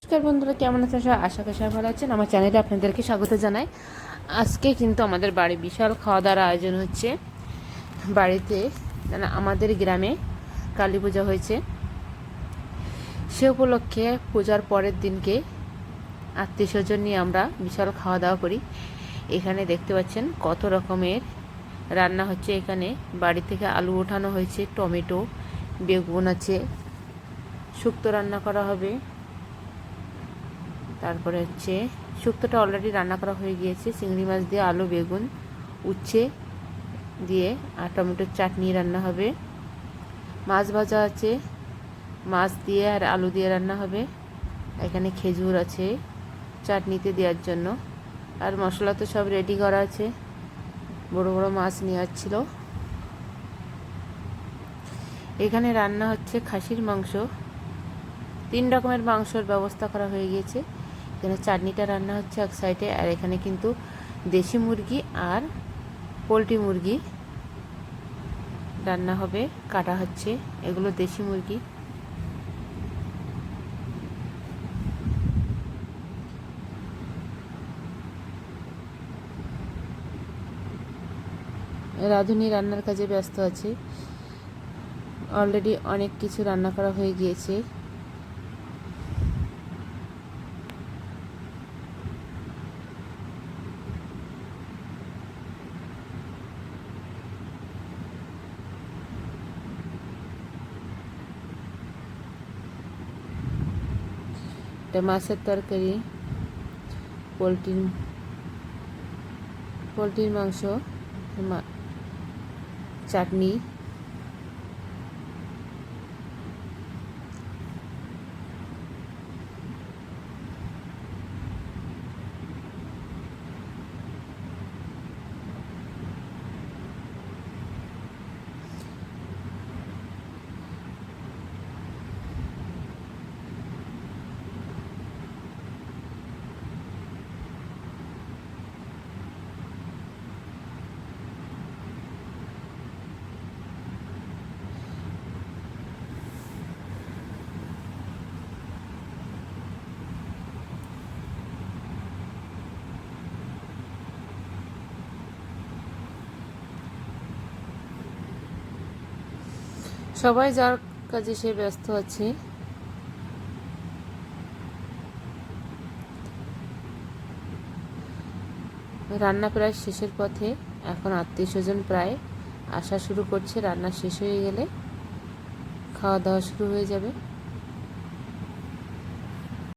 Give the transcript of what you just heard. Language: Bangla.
নমস্কার বন্ধুরা, কেমন আছেন সবাই? আশা করি সবাই ভালো আছেন। আমার চ্যানেলে আপনাদেরকে স্বাগত জানাই। আজকে কিন্তু আমাদের বাড়ি বিশাল খাওয়া দাওয়ার আয়োজন হচ্ছে। বাড়িতে আমাদের গ্রামে কালী পূজা হয়েছে, সে উপলক্ষে পূজার পরের দিনকে আত্মীয় স্বজন নিয়ে আমরা বিশাল খাওয়া দাওয়া করি। এখানে দেখতে পাচ্ছেন কত রকমের রান্না হচ্ছে। এখানে বাড়ি থেকে আলু ওঠানো হয়েছে, টমেটো, বেগুন আছে, শুক্তো রান্না করা হবে। তারপরে হচ্ছে শুক্তোটা অলরেডি রান্না করা হয়ে গিয়েছে, চিংড়ি মাছ দিয়ে আলু, বেগুন, উচ্ছে দিয়ে আর টমেটোর চাটনি রান্না হবে। মাছ ভাজা আছে, মাছ দিয়ে আর আলু দিয়ে রান্না হবে। এখানে খেজুর আছে চাটনিতে দেওয়ার জন্য, আর মশলা তো সব রেডি করা আছে। বড় বড় মাছ নিয়ে আসছিল। এখানে রান্না হচ্ছে খাসির মাংস, 3 রকমের মাংসর ব্যবস্থা করা হয়ে গিয়েছে। এখানে চাটনিটা রান্না হচ্ছে এক সাইডে, আর এখানে কিন্তু দেশি মুরগি আর পোলট্রি মুরগি রান্না হবে, কাটা হচ্ছে। এগুলো দেশি মুরগি। রাঁধুনি রান্নার কাজে ব্যস্ত আছে। অলরেডি অনেক কিছু রান্না করা হয়ে গিয়েছে। এটা মাছের তরকারি, পোলট্রির মাংস, চাটনি। সবাই যার কাজে সে ব্যস্ত আছে। রান্না প্রায় শেষের পথে, এখন আত্মীয় স্বজন প্রায় আসা শুরু করছে। রান্না শেষ হয়ে গেলে খাওয়া দাওয়া শুরু হয়ে যাবে।